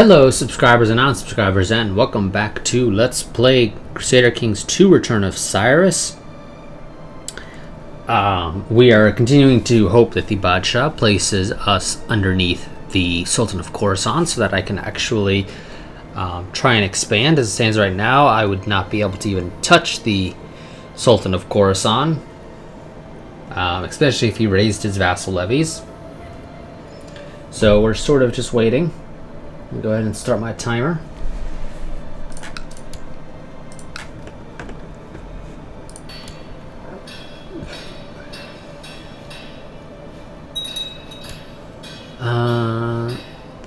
Hello subscribers and non-subscribers, and welcome back to Let's Play Crusader Kings 2 Return of Cyrus. We are continuing to hope that the Badshah places us underneath the Sultan of Khorasan so that I can actually try and expand. As it stands right now, I would not be able to even touch the Sultan of Khorasan, especially if he raised his vassal levies. So we're sort of just waiting. I'll go ahead and start my timer.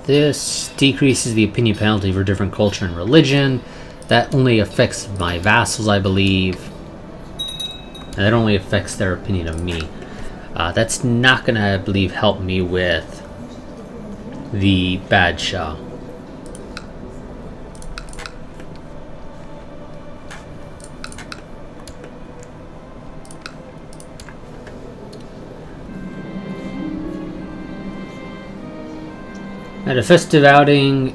This decreases the opinion penalty for different culture and religion. That only affects my vassals, I believe. And that only affects their opinion of me. That's not going to, I believe, help me with the Badshah. At a festive outing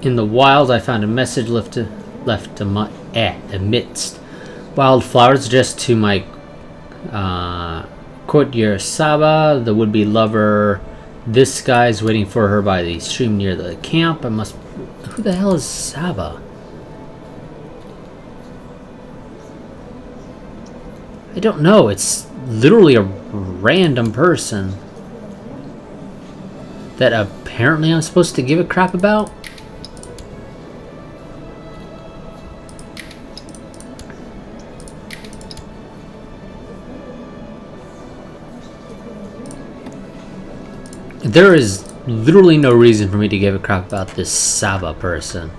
in the wild, I found a message left amidst wildflowers just to my courtier Saba, the would-be lover. This guy's waiting for her by the stream near the camp. Who the hell is Saba? I don't know. It's literally a random person that apparently I'm supposed to give a crap about. There is literally no reason for me to give a crap about this Saba person.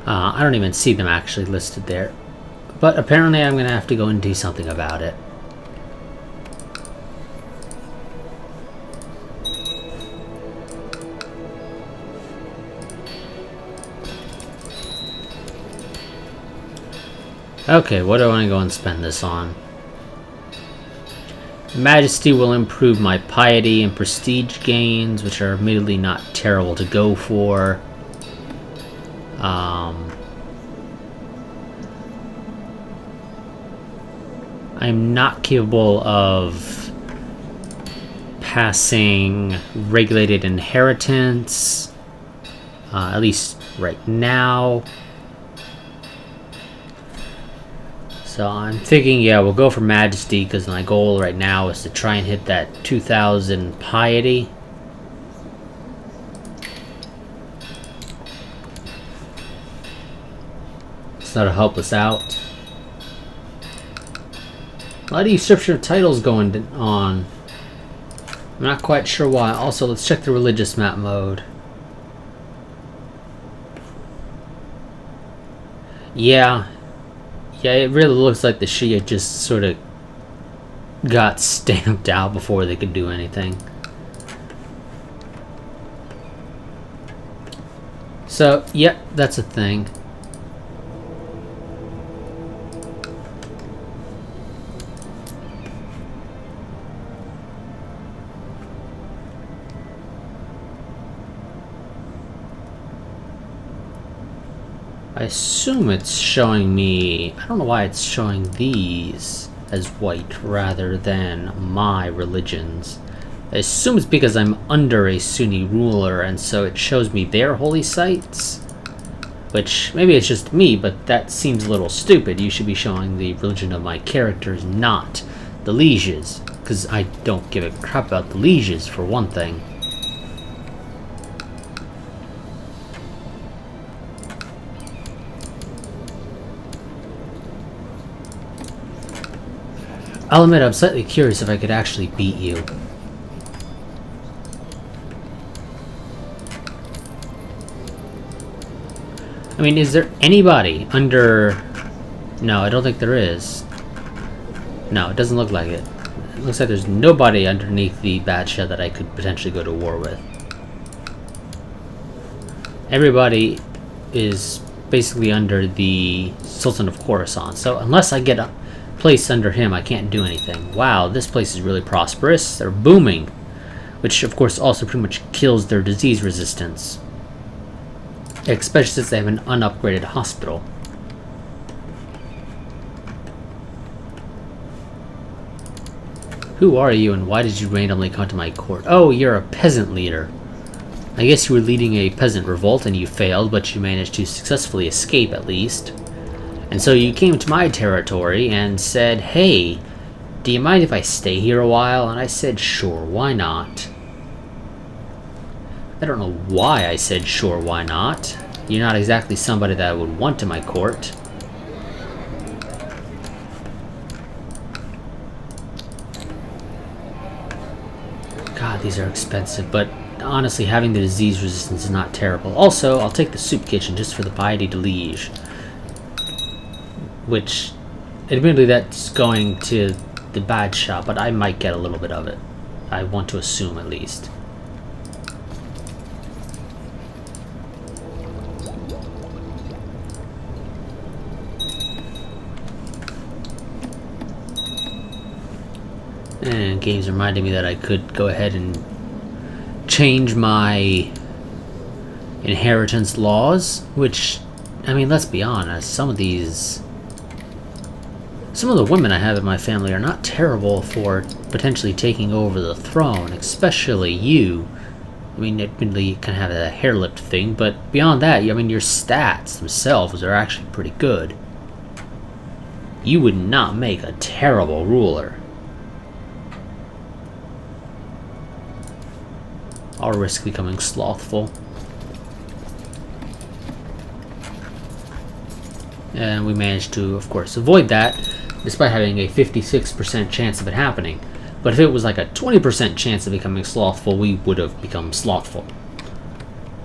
I don't even see them actually listed there. But apparently I'm going to have to go and do something about it. Okay, what do I want to go and spend this on? Majesty will improve my piety and prestige gains, which are admittedly not terrible to go for. I'm not capable of passing regulated inheritance, at least right now. So I'm thinking, yeah, we'll go for Majesty, because my goal right now is to try and hit that 2,000 piety. So that'll help us out. A lot of usurpation of titles going on. I'm not quite sure why. Also, let's check the religious map mode. Yeah, it really looks like the Shia just sort of got stamped out before they could do anything. So, yep, that's a thing. I assume it's showing me, I don't know why it's showing these as white rather than my religions. I assume it's because I'm under a Sunni ruler and so it shows me their holy sites. Which, maybe it's just me, but that seems a little stupid. You should be showing the religion of my characters, not the lieges. Because I don't give a crap about the lieges, for one thing. I'll admit I'm slightly curious if I could actually beat you. I mean, is there anybody under... No, I don't think there is. No, it doesn't look like it. It looks like there's nobody underneath the Badshah that I could potentially go to war with. Everybody is basically under the Sultan of Khorasan. So unless I get place under him, I can't do anything. Wow, this place is really prosperous. They're booming. Which, of course, also pretty much kills their disease resistance. Especially since they have an unupgraded hospital. Who are you and why did you randomly come to my court? Oh, you're a peasant leader. I guess you were leading a peasant revolt and you failed, but you managed to successfully escape at least. And so you came to my territory and said, hey, do you mind if I stay here a while? And I said, sure, why not? I don't know why I said sure, why not? You're not exactly somebody that I would want in my court. God, these are expensive, but honestly, having the disease resistance is not terrible. Also, I'll take the soup kitchen just for the piety de liege. Which, admittedly, that's going to the bad shop, but I might get a little bit of it. I want to assume, at least. And games reminded me that I could go ahead and change my inheritance laws, which, I mean, let's be honest, some of the women I have in my family are not terrible for potentially taking over the throne, especially you. I mean, admittedly, you can have a hair-lipped thing, but beyond that, I mean, your stats themselves are actually pretty good. You would not make a terrible ruler. I'll risk becoming slothful. And we managed to, of course, avoid that, despite having a 56% chance of it happening. But if it was like a 20% chance of becoming slothful, we would have become slothful.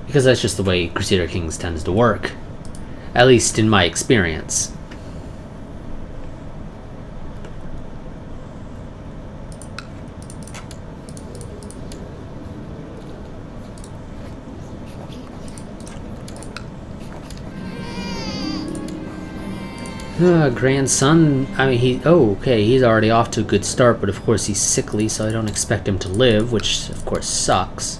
Because that's just the way Crusader Kings tends to work. At least in my experience. Grandson, I mean, okay, he's already off to a good start, but of course he's sickly, so I don't expect him to live, which of course sucks.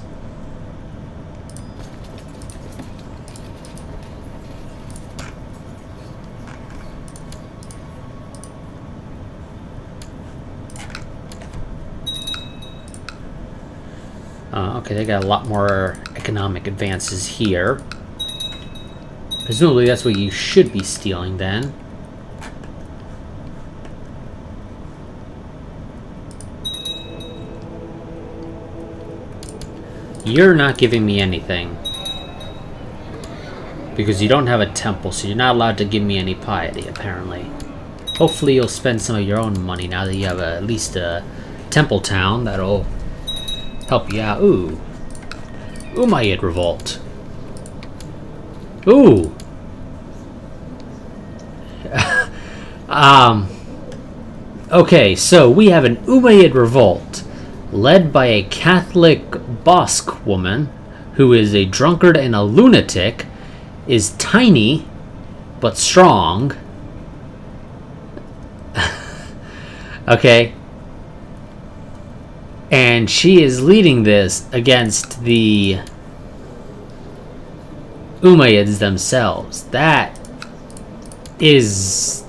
Okay, they got a lot more economic advances here. Presumably that's what you should be stealing then. You're not giving me anything. Because you don't have a temple, so you're not allowed to give me any piety, apparently. Hopefully you'll spend some of your own money now that you have at least a temple town that'll help you out. Ooh. Umayyad Revolt. Ooh. Okay, so we have an Umayyad Revolt led by a Catholic Basque woman who is a drunkard and a lunatic, is tiny but strong. Okay. And she is leading this against the Umayyads themselves. That is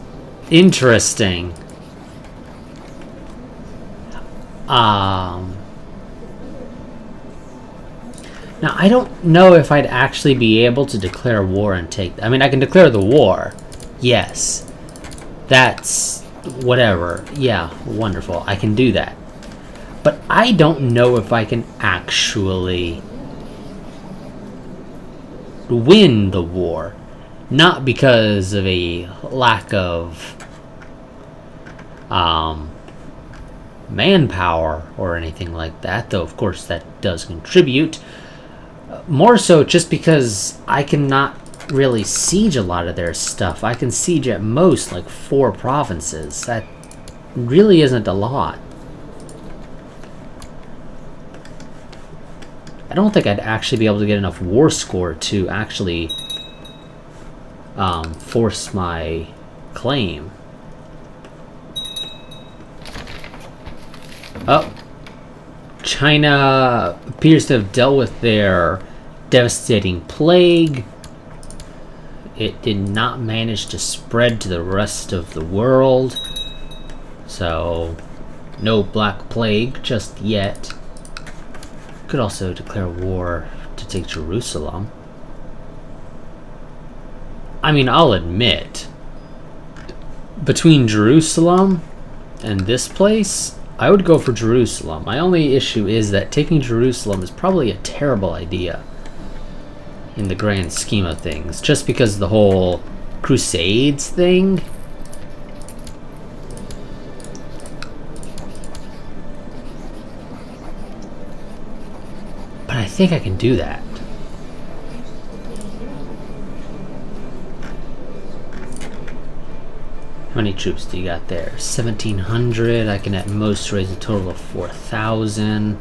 interesting. Now, I don't know if I'd actually be able to declare war and take... I mean, I can declare the war. Yes. That's... whatever. Yeah, wonderful. I can do that. But I don't know if I can actually win the war. Not because of a lack of manpower or anything like that, though of course that does contribute. More so just because I cannot really siege a lot of their stuff. I can siege at most like 4 provinces. That really isn't a lot. I don't think I'd actually be able to get enough war score to actually force my claim. Oh, China appears to have dealt with their devastating plague. It did not manage to spread to the rest of the world. So, no Black Plague just yet. Could also declare war to take Jerusalem. I mean, I'll admit, between Jerusalem and this place, I would go for Jerusalem. My only issue is that taking Jerusalem is probably a terrible idea in the grand scheme of things, just because of the whole Crusades thing. But I think I can do that. How many troops do you got there? 1,700. I can at most raise a total of 4,000.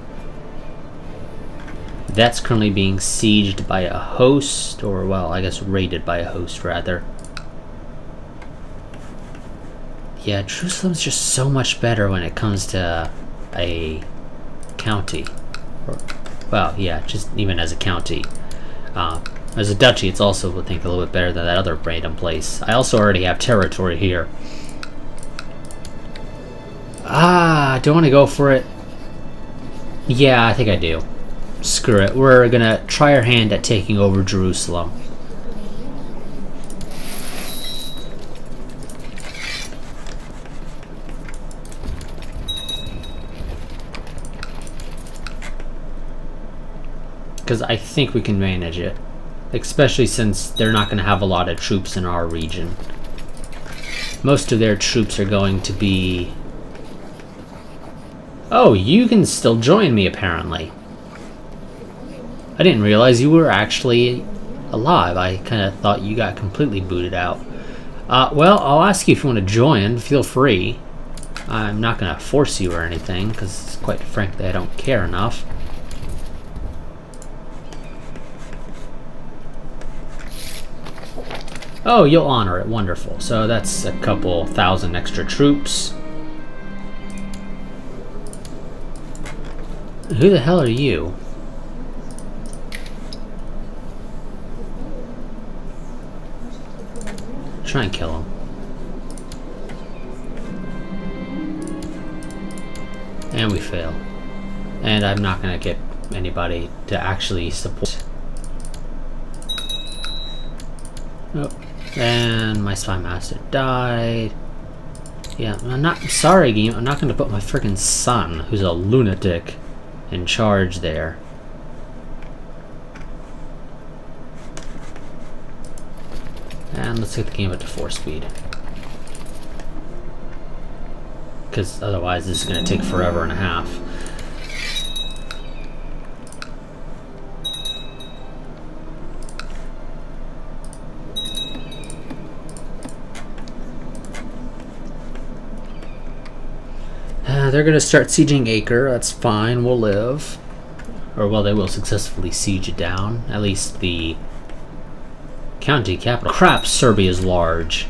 That's currently being sieged by a host, or well, I guess raided by a host rather. Yeah, Jerusalem's just so much better when it comes to a county. Or, well, yeah, just even as a county. As a duchy, it's also, I think, a little bit better than that other random place. I also already have territory here. Ah, do I want to go for it? Yeah, I think I do. Screw it. We're gonna try our hand at taking over Jerusalem. Because I think we can manage it. Especially since they're not going to have a lot of troops in our region. Most of their troops are going to be... Oh, you can still join me, apparently. I didn't realize you were actually alive. I kind of thought you got completely booted out. Well, I'll ask you if you want to join. Feel free. I'm not going to force you or anything, because quite frankly, I don't care enough. Oh, you'll honor it. Wonderful. So that's a couple thousand extra troops. Who the hell are you? Try and kill him. And we fail. And I'm not going to get anybody to actually support. Nope. And my spy master died. Yeah, I'm sorry, game. I'm not going to put my freaking son, who's a lunatic, in charge there. And let's get the game up to 4 speed. Because otherwise this is going to take forever and a half. They're going to start sieging Acre. That's fine. We'll live. Or, well, they will successfully siege it down. At least the county capital. Crap, Serbia is large.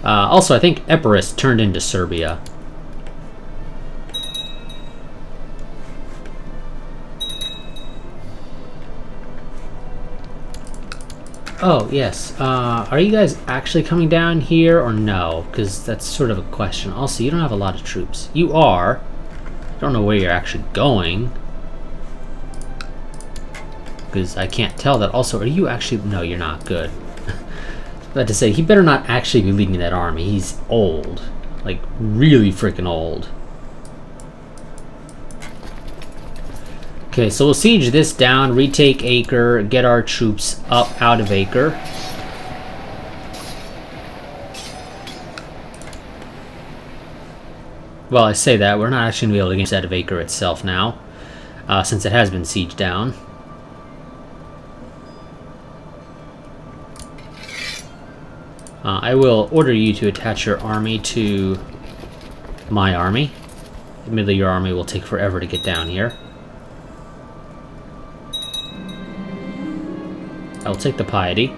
Also, I think Epirus turned into Serbia. Oh, yes. Are you guys actually coming down here or no? Because that's sort of a question. Also, you don't have a lot of troops. You are. I don't know where you're actually going. Because I can't tell that. Also, are you actually... No, you're not. Good. About to say, he better not actually be leading that army. He's old. Like, really freaking old. Okay, so we'll siege this down, retake Acre, get our troops up out of Acre. Well, I say that, we're not actually going to be able to get out of Acre itself now, since it has been sieged down. I will order you to attach your army to my army. Admittedly, your army will take forever to get down here. I'll take the piety.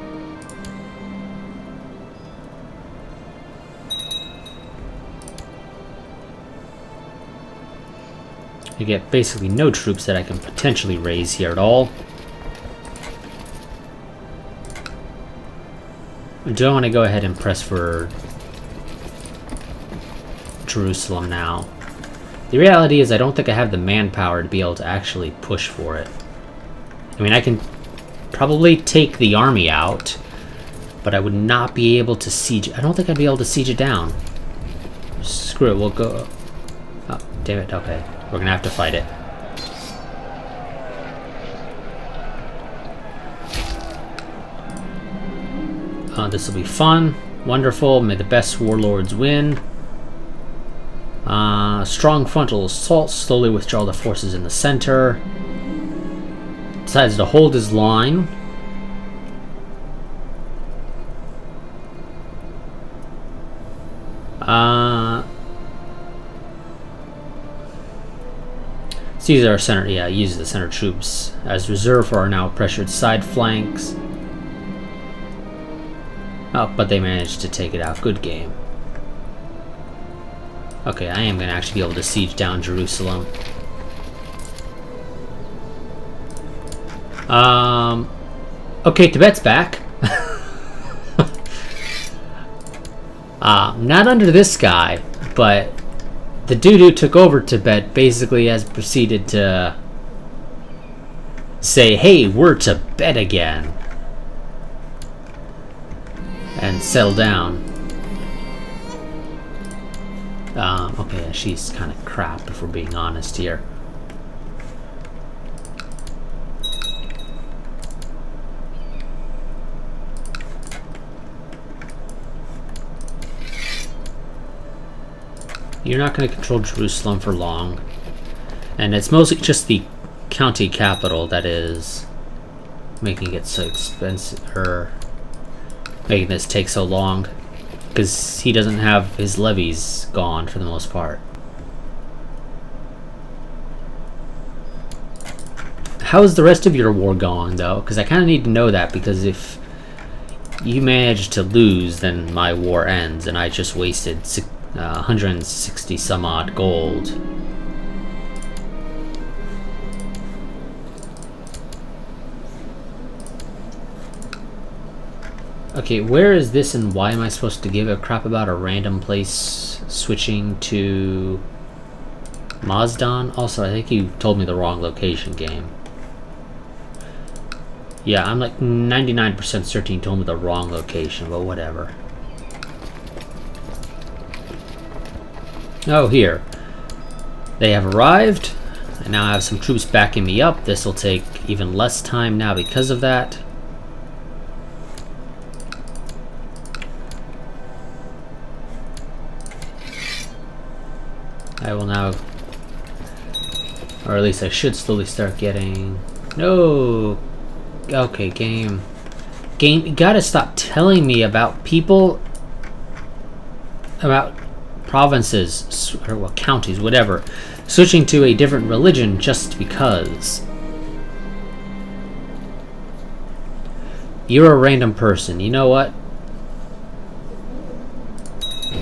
I get basically no troops that I can potentially raise here at all. Do I want to go ahead and press for Jerusalem now? The reality is I don't think I have the manpower to be able to actually push for it. I mean, I can probably take the army out, but I would not be able to siege. I don't think I'd be able to siege it down. Screw it, we'll go. Oh, damn it, okay. We're gonna have to fight it. This will be fun. Wonderful. May the best warlords win. Strong frontal assault. Slowly withdraw the forces in the center. Decides to hold his line. These are center. Yeah, use the center troops as reserve for our now pressured side flanks. Oh, but they managed to take it out. Good game. Okay, I am going to actually be able to siege down Jerusalem. Okay, Tibet's back. Not under this guy, but the dude who took over Tibet basically has proceeded to say, hey, we're Tibet again. And settle down. Okay, she's kind of crap if we're being honest here. You're not going to control Jerusalem for long. And it's mostly just the county capital that is making it so expensive, or making this take so long, because he doesn't have his levies gone for the most part. How's the rest of your war going, though? Because I kind of need to know that, because if you manage to lose, then my war ends, and I just wasted 160 some odd gold. Okay, where is this and why am I supposed to give a crap about a random place switching to Mazdan? Also, I think you told me the wrong location, game. Yeah, I'm like 99% certain you told me the wrong location, but whatever. Oh, here. They have arrived. I now have some troops backing me up. This will take even less time now because of that. I will now, or at least I should slowly start getting, no, okay, game, you gotta stop telling me about people, about provinces, or well, counties, whatever, switching to a different religion just because. You're a random person, you know what?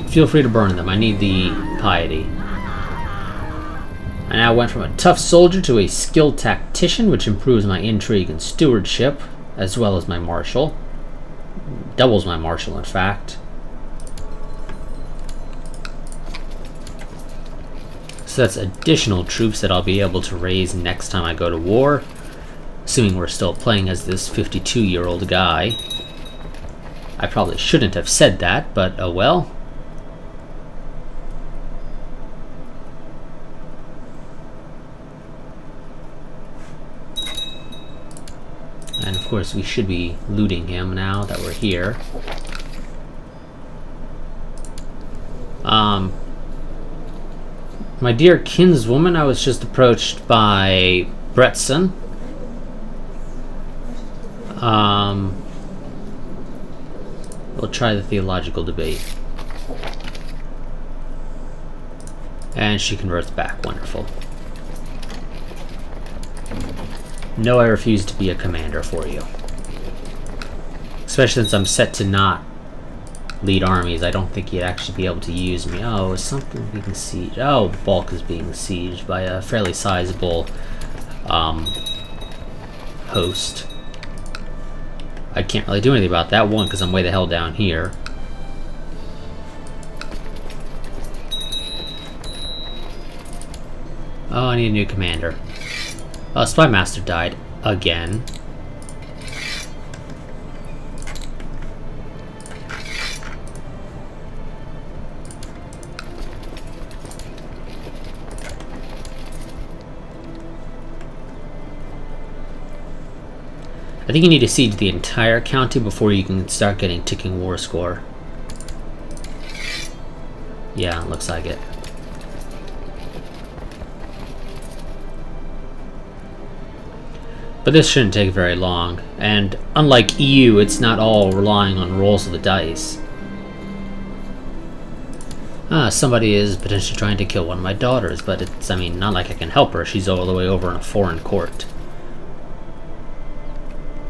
Feel free to burn them, I need the piety. I now went from a tough soldier to a skilled tactician, which improves my intrigue and stewardship, as well as my martial. Doubles my martial, in fact. So that's additional troops that I'll be able to raise next time I go to war. Assuming we're still playing as this 52-year-old guy. I probably shouldn't have said that, but oh well. And of course we should be looting him now that we're here. My dear kinswoman, I was just approached by Bretson. We'll try the theological debate. And she converts back. Wonderful. No, I refuse to be a commander for you. Especially since I'm set to not lead armies, I don't think he'd actually be able to use me. Oh, is something being sieged? Oh, Bulk is being sieged by a fairly sizable host. I can't really do anything about that one because I'm way the hell down here. Oh, I need a new commander. Oh, Spy Master died again. I think you need to siege the entire county before you can start getting ticking war score. Yeah, looks like it. But this shouldn't take very long, and unlike EU, it's not all relying on rolls of the dice. Somebody is potentially trying to kill one of my daughters, but it's, I mean, not like I can help her. She's all the way over in a foreign court.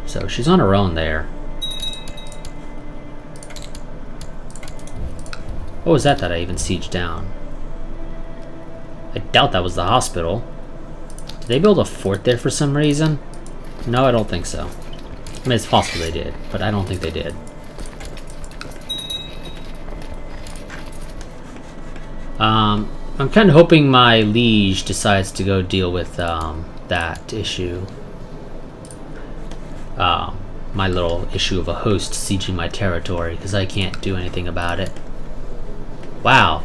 So she's on her own there. What was that I even sieged down? I doubt that was the hospital. Did they build a fort there for some reason? No, I don't think so. I mean, it's possible they did, but I don't think they did. I'm kind of hoping my liege decides to go deal with that issue. My little issue of a host sieging my territory, because I can't do anything about it. Wow.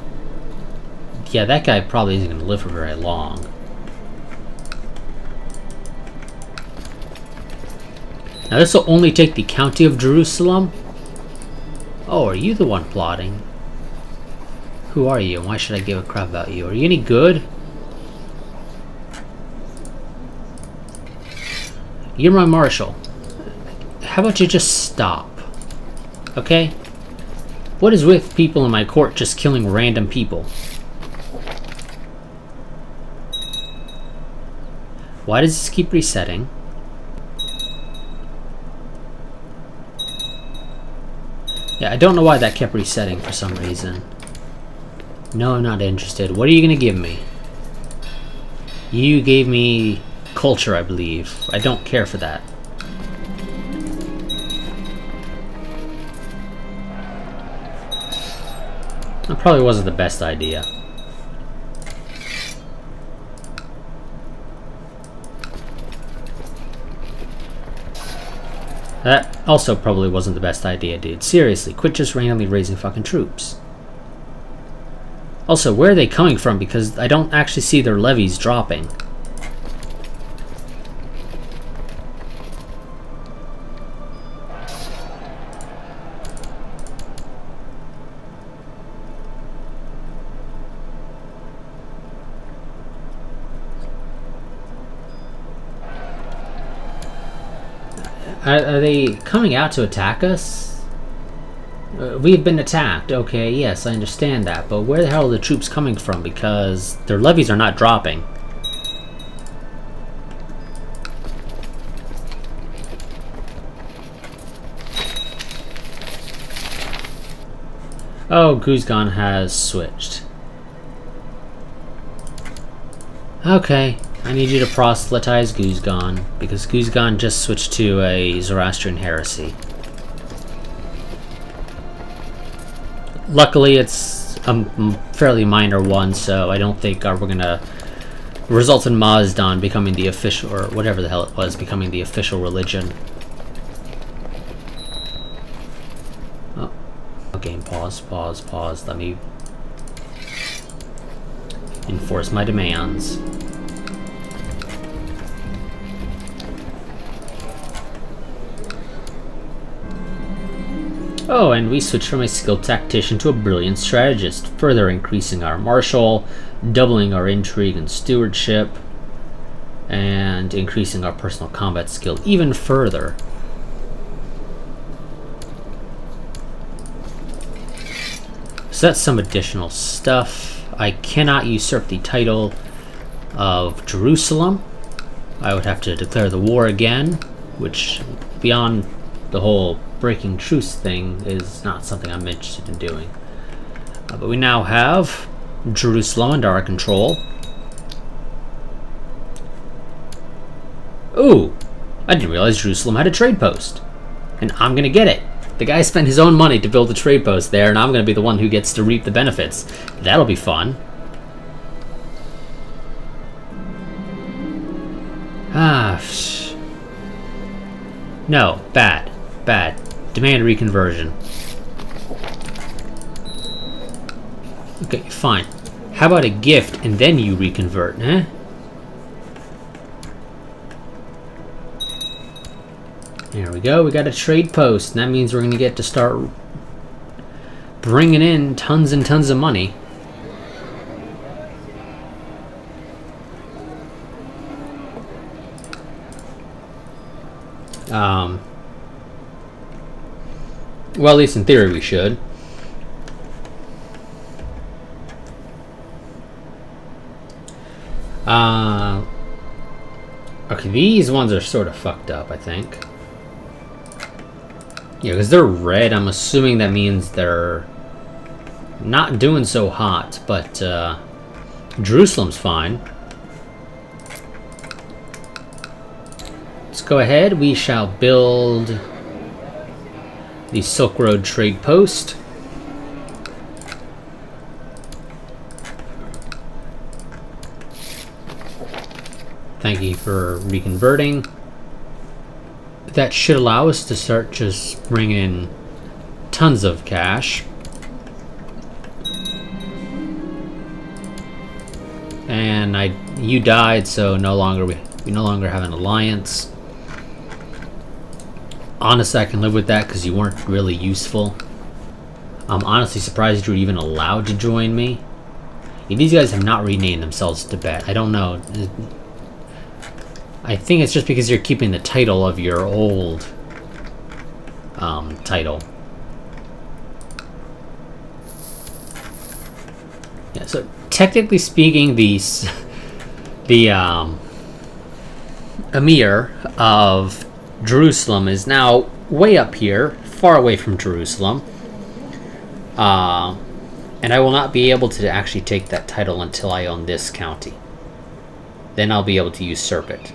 Yeah, that guy probably isn't going to live for very long. Now this will only take the county of Jerusalem? Oh, are you the one plotting? Who are you, and why should I give a crap about you? Are you any good? You're my marshal. How about you just stop? Okay? What is with people in my court just killing random people? Why does this keep resetting? Yeah, I don't know why that kept resetting for some reason. No, I'm not interested. What are you gonna give me? You gave me culture, I believe. I don't care for that. That probably wasn't the best idea. That also probably wasn't the best idea, dude. Seriously, quit just randomly raising fucking troops. Also, where are they coming from? Because I don't actually see their levies dropping. Are they coming out to attack us? We've been attacked. Okay, yes, I understand that. But where the hell are the troops coming from? Because their levies are not dropping. Oh, Guzgan has switched. Okay. I need you to proselytize Guzgan, because Guzgan just switched to a Zoroastrian heresy. Luckily, it's a fairly minor one, so I don't think we're gonna result in Mazdan becoming the official, or whatever the hell it was, becoming the official religion. Oh, game, pause. Let me enforce my demands. Oh, and we switched from a skilled tactician to a brilliant strategist, further increasing our martial, doubling our intrigue and stewardship, and increasing our personal combat skill even further. So that's some additional stuff. I cannot usurp the title of Jerusalem. I would have to declare the war again, which, beyond the whole breaking truce thing is not something I'm interested in doing. But we now have Jerusalem under our control. Ooh, I didn't realize Jerusalem had a trade post. And I'm gonna get it. The guy spent his own money to build a trade post there, and I'm gonna be the one who gets to reap the benefits. That'll be fun. No, bad. Bad. Demand reconversion. Okay, fine. How about a gift and then you reconvert, eh? There we go, we got a trade post, and that means we're going to get to start bringing in tons and tons of money. Well, at least in theory we should. Okay, these ones are sort of fucked up, I think. Yeah, because they're red, I'm assuming that means they're not doing so hot, but Jerusalem's fine. Let's go ahead, we shall build the Silk Road trade post. Thank you for reconverting. That should allow us to start just bringing in tons of cash. And you died, so we no longer have an alliance. Honestly, I can live with that because you weren't really useful. I'm honestly surprised you were even allowed to join me. These guys have not renamed themselves to Tibet. I don't know. I think it's just because you're keeping the title of your old title. Yeah, so technically speaking, the Emir of Jerusalem is now way up here, far away from Jerusalem. And I will not be able to actually take that title until I own this county. Then I'll be able to usurp it.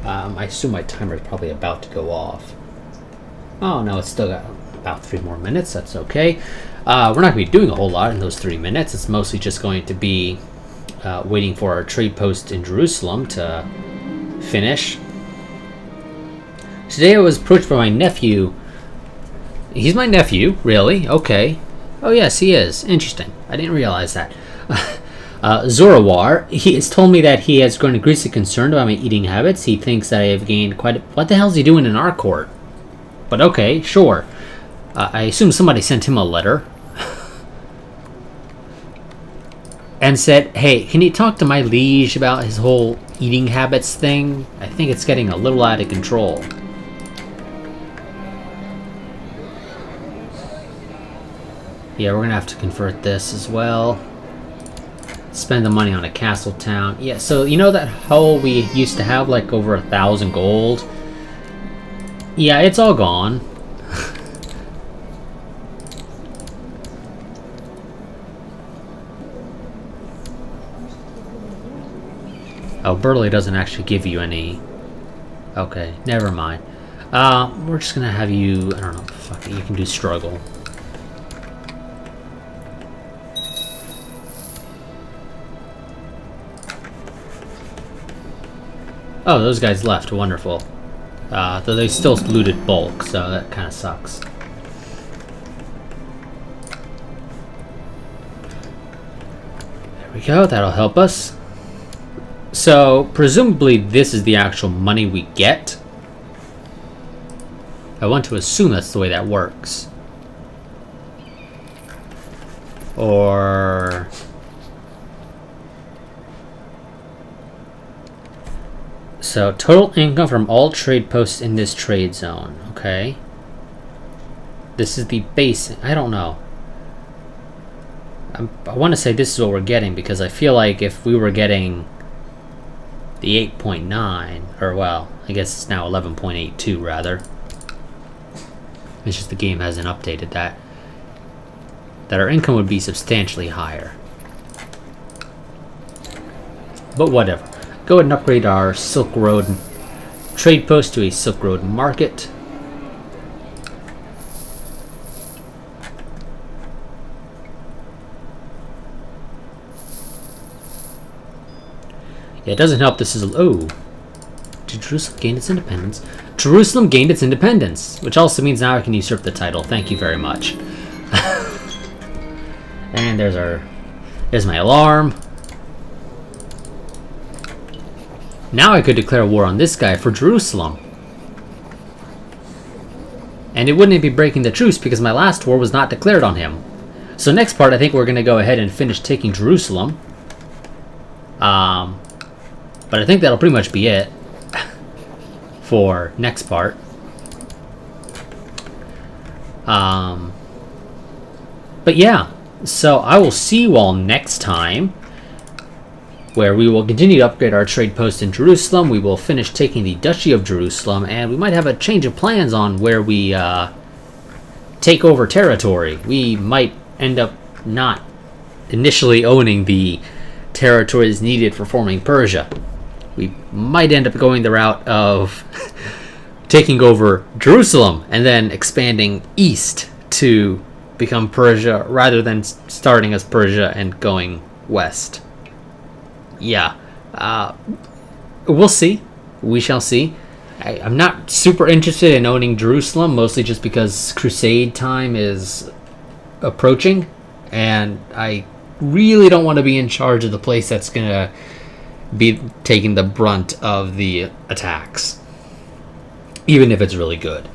I assume my timer is probably about to go off. Oh no, it's still got about 3 more minutes. That's okay. We're not going to be doing a whole lot in those 3 minutes. It's mostly just going to be waiting for our trade post in Jerusalem to finish. Today I was approached by my nephew. He's my nephew, really? Okay. Oh yes, he is. Interesting. I didn't realize that. Zorawar, he has told me that he has grown increasingly concerned about my eating habits. He thinks that I have gained quite a... What the hell is he doing in our court? But okay, sure. I assume somebody sent him a letter. And said, hey, can you talk to my liege about his whole eating habits thing? I think it's getting a little out of control. Yeah, we're gonna have to convert this as well. Spend the money on a castle town. Yeah, so you know that hole we used to have like over 1,000 gold? Yeah, it's all gone. Oh, Burley doesn't actually give you any... Okay, never mind. We're just gonna have you... I don't know, fuck it, you can do struggle. Oh, those guys left. Wonderful. Though they still looted bulk, so that kind of sucks. There we go. That'll help us. So, presumably this is the actual money we get. I want to assume that's the way that works. Or... So, total income from all trade posts in this trade zone. Okay. This is the base. I don't know. I want to say this is what we're getting because I feel like if we were getting the 8.9, or well, I guess it's now 11.82 rather. It's just the game hasn't updated that. That our income would be substantially higher. But whatever. Go ahead and upgrade our Silk Road trade post to a Silk Road market. Yeah, it doesn't help this is... Oh. Did Jerusalem gain its independence? Jerusalem gained its independence, which also means now I can usurp the title. Thank you very much. And there's my alarm. Now I could declare war on this guy for Jerusalem. And it wouldn't be breaking the truce because my last war was not declared on him. So next part, I think we're going to go ahead and finish taking Jerusalem. But I think that'll pretty much be it for next part. But yeah, so I will see you all next time, where we will continue to upgrade our trade post in Jerusalem. We will finish taking the Duchy of Jerusalem, and we might have a change of plans on where we take over territory. We might end up not initially owning the territories needed for forming Persia. We might end up going the route of taking over Jerusalem and then expanding east to become Persia rather than starting as Persia and going west. Yeah, we'll see. We shall see. I'm not super interested in owning Jerusalem, mostly just because Crusade time is approaching, and I really don't want to be in charge of the place that's going to be taking the brunt of the attacks, even if it's really good.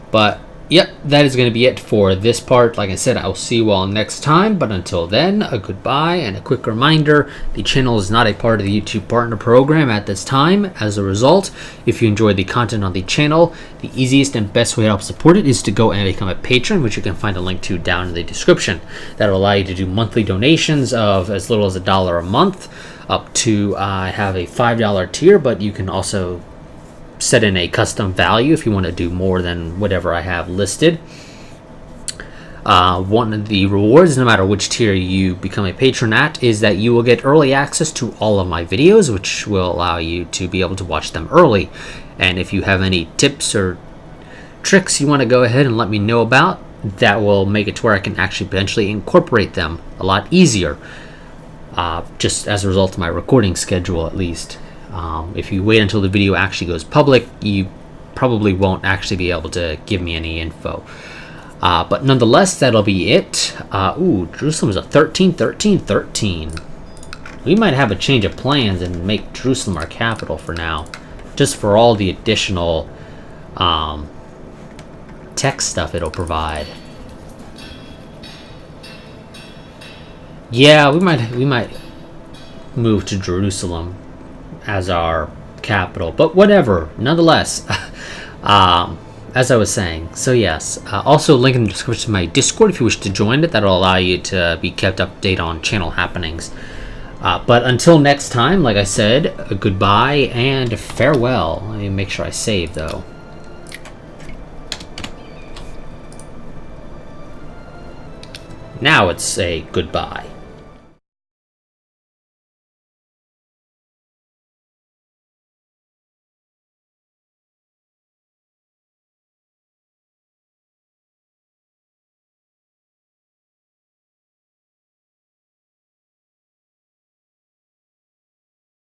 But yep, that is going to be it for this part. Like I said, I will see you all next time, but until then, a goodbye and a quick reminder, the channel is not a part of the YouTube Partner Program at this time. As a result, if you enjoy the content on the channel, the easiest and best way to help support it is to go and become a patron, which you can find a link to down in the description. That will allow you to do monthly donations of as little as $1 a month, up to I have a $5 tier, but you can also set in a custom value if you want to do more than whatever I have listed. One of the rewards, no matter which tier you become a patron at, is that you will get early access to all of my videos, which will allow you to be able to watch them early. And if you have any tips or tricks you want to go ahead and let me know about, that will make it to where I can actually potentially incorporate them a lot easier, just as a result of my recording schedule at least. If you wait until the video actually goes public, you probably won't actually be able to give me any info. But nonetheless, that'll be it. Ooh, Jerusalem is a 13, 13, 13. We might have a change of plans and make Jerusalem our capital for now, just for all the additional tech stuff it'll provide. Yeah, we might move to Jerusalem as our capital, but whatever, nonetheless. As I was saying, so yes, also link in the description to my Discord if you wish to join it. That'll allow you to be kept updated on channel happenings. But until next time, like I said, goodbye and farewell. Let me make sure I save though. Now it's a goodbye.